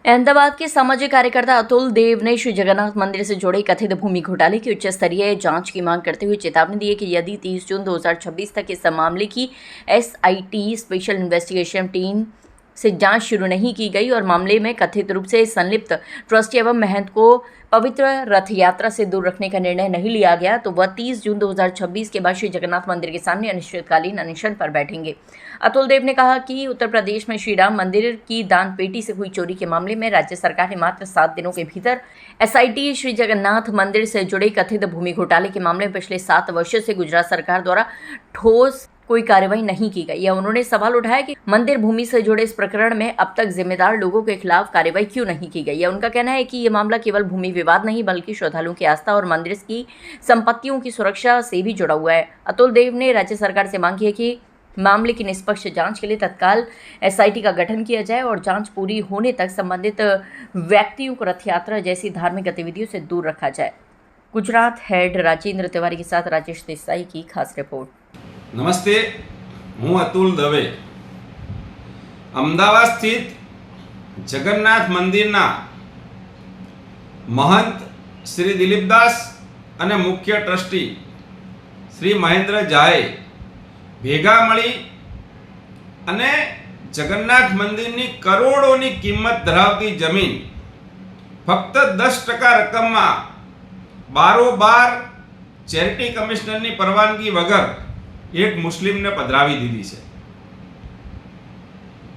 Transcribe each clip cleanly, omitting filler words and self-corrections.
अहमदाबाद के सामाजिक कार्यकर्ता अतुल देव ने श्री जगन्नाथ मंदिर से जुड़े कथित भूमि घोटाले की उच्च स्तरीय जांच की मांग करते हुए चेतावनी दी है कि यदि 30 जून 2026 तक इस मामले की एसआईटी स्पेशल इन्वेस्टिगेशन टीम से जांच शुरू नहीं की गई और मामले में कथित रूप से संलिप्त ट्रस्टी एवं महंत को पवित्र रथ यात्रा से दूर रखने का निर्णय नहीं लिया गया तो वह 30 जून 2026 के बाद श्री जगन्नाथ मंदिर के सामने अनिश्चितकालीन अनशन पर बैठेंगे। अतुल देव ने कहा कि उत्तर प्रदेश में श्री राम मंदिर की दान पेटी से हुई चोरी के मामले में राज्य सरकार ने मात्र 7 दिनों के भीतर एसआईटी श्री जगन्नाथ मंदिर से जुड़े कथित भूमि घोटाले के मामले में पिछले 7 वर्षों से गुजरात सरकार द्वारा ठोस कोई कार्रवाई नहीं की गई है। उन्होंने सवाल उठाया कि मंदिर भूमि से जुड़े इस प्रकरण में अब तक जिम्मेदार लोगों के खिलाफ कार्रवाई क्यों नहीं की गई है। उनका कहना है कि ये मामला केवल भूमि विवाद नहीं बल्कि श्रद्धालुओं की आस्था और मंदिर की संपत्तियों की सुरक्षा से भी जुड़ा हुआ है। अतुल देव ने राज्य सरकार से मांग की है कि मामले की निष्पक्ष जांच के लिए तत्काल एसआईटी का गठन किया जाए और जांच पूरी होने तक संबंधित व्यक्तियों को रथ यात्रा जैसी धार्मिक गतिविधियों से दूर रखा जाए। गुजरात हेड राजेंद्र तिवारी के साथ राजेश देसाई की खास रिपोर्ट। नमस्ते, हूँ अतुल दवे। अमदावाद स्थित जगन्नाथ मंदिरना महंत श्री दिलीपदास અને મુખ્ય ટ્રસ્ટી શ્રી મહેન્દ્ર ઝાએ ભેગા મળી અને જગન્નાથ મંદિરની કરોડોની કિંમત ધરાવતી જમીન ફક્ત 10% રકમમાં બારોબાર ચેરિટી કમિશનરની પરવાનગી વગર એક મુસ્લિમને પધરાવી દીધી છે।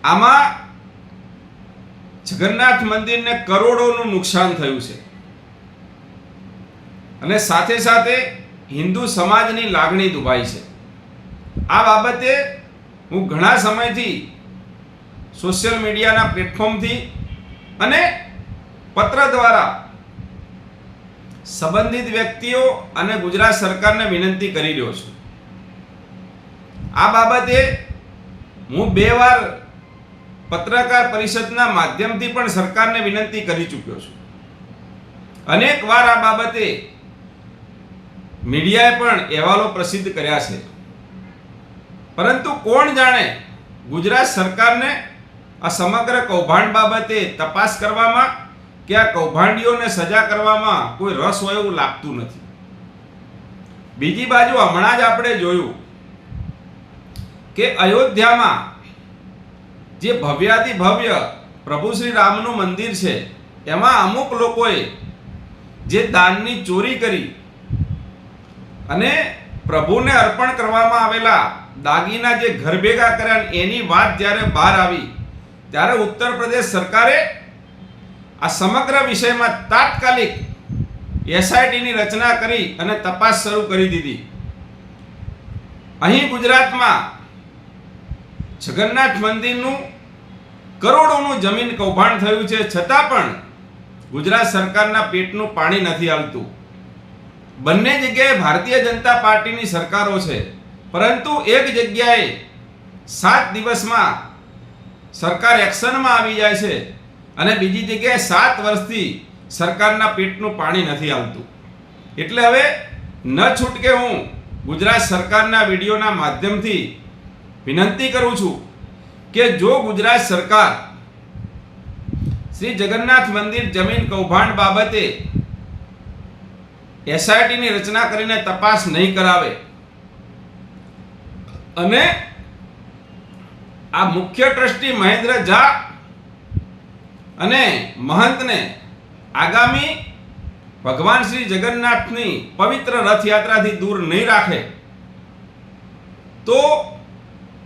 આમાં જગન્નાથ મંદિરને કરોડોનું નુકસાન થયું છે અને સાથે સાથે હિન્દુ સમાજની લાગણી દુભાઈ છે। આ બાબતે હું ઘણા સમયથી સોશિયલ મીડિયાના પ્લેટફોર્મથી અને પત્ર દ્વારા સંબંધિત વ્યક્તિઓ અને ગુજરાત સરકારને વિનંતી કરી રહ્યો છું। આ બાબતે હું 2 વાર પત્રકાર પરિષદના માધ્યમથી પણ સરકારને વિનંતી કરી ચૂક્યો છું। અનેક વાર આ બાબતે મીડિયાએ પણ અહેવાલો પ્રસિદ્ધ કર્યા છે, પરંતુ કોણ જાણે ગુજરાત સરકારને આ સમગ્ર કૌભાંડ બાબતે તપાસ કરવામાં કે આ કૌભાંડીઓને સજા કરવામાં કોઈ રસ હોય એવું લાગતું નથી। બીજી બાજુ હમણાં જ આપણે જોયું કે અયોધ્યામાં જે ભવ્યાતિ ભવ્ય પ્રભુ શ્રી રામનું મંદિર છે એમાં અમુક લોકોએ જે દાનની ચોરી કરી અને પ્રભુને અર્પણ કરવામાં આવેલા દાગીના જે ઘર ભેગા કર્યા એની વાત જ્યારે બહાર આવી ત્યારે ઉત્તર પ્રદેશ સરકારે આ સમગ્ર વિષયમાં તાત્કાલિક એસઆઈટીની રચના કરી અને તપાસ શરૂ કરી દીધી। અહીં ગુજરાતમાં જગન્નાથ મંદિરનું કરોડોનું જમીન કૌભાંડ થયું છે, છતાં પણ ગુજરાત સરકારના પેટનું પાણી નથી હાલતું। બંને જગ્યાએ ભારતીય જનતા પાર્ટીની સરકારો છે, પરંતુ એક જગ્યાએ 7 દિવસમાં સરકાર એક્શનમાં આવી જાય છે અને બીજી જગ્યાએ 7 વર્ષથી સરકારના પેટનું પાણી નથી આવતું। એટલે હવે ન છૂટકે હું ગુજરાત સરકારના વિડીયોના માધ્યમથી વિનંતી કરું છું કે જો ગુજરાત સરકાર શ્રી જગન્નાથ મંદિર જમીન કૌભાંડ બાબતે એસઆઈટીની રચના કરીને તપાસ નહીં કરાવે અને આ મુખ્ય ટ્રસ્ટી મહેન્દ્ર ઝા અને મહંતને આગામી ભગવાન શ્રી જગન્નાથની પવિત્ર રથયાત્રાથી દૂર નહીં રાખે તો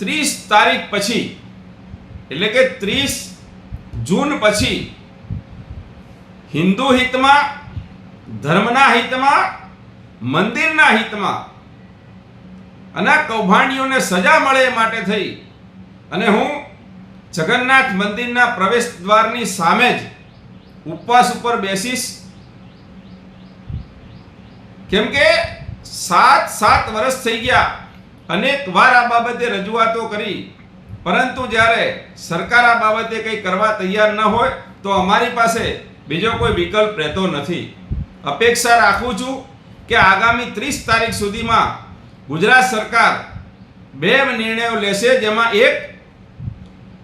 30 તારીખ પછી એટલે કે 30 જૂન પછી હિન્દુ હિતમાં, ધર્મના હિતમાં, મંદિરના હિતમાં અને કૌભાંડીઓને સજા મળે એ માટે થઈ અને હું જગન્નાથ મંદિરના પ્રવેશ દ્વારની સામે જ ઉપવાસ ઉપર બેસીશ, કેમ કે 7 વર્ષ થઈ ગયા। અનેક વાર આ બાબતે રજૂઆતો કરી, પરંતુ જ્યારે સરકાર આ બાબતે કંઈ કરવા તૈયાર ન હોય તો અમારી પાસે બીજો કોઈ વિકલ્પ રહેતો નથી। અપેક્ષા રાખું છું કે આગામી 30 તારીખ સુધીમાં ગુજરાત સરકાર 2 નિર્ણયો લેશે, જેમાં એક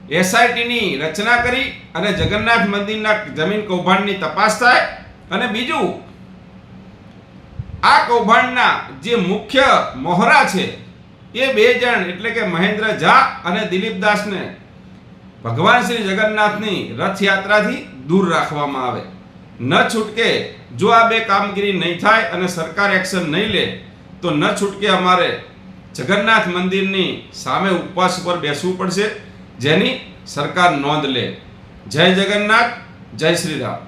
એસઆઈટીની રચના કરી અને જગન્નાથ મંદિરના જમીન કૌભાંડની તપાસ થાય. અને બીજું, આ કૌભાંડના જે મુખ્ય મોહરા છે એ 2 જણ એટલે કે મહેન્દ્ર ઝા અને દિલીપ દાસને ભગવાન શ્રી જગન્નાથની રથયાત્રાથી દૂર રાખવામાં આવે. ન છૂટકે જો આ 2 કામગીરી નહીં થાય અને સરકાર એક્શન નહીં લે તો ન છૂટકે અમારે જગન્નાથ મંદિરની સામે ઉપવાસ પર બેસવું પડશે, જેની સરકાર નોંધ લે. જય જગન્નાથ, જય શ્રી રામ.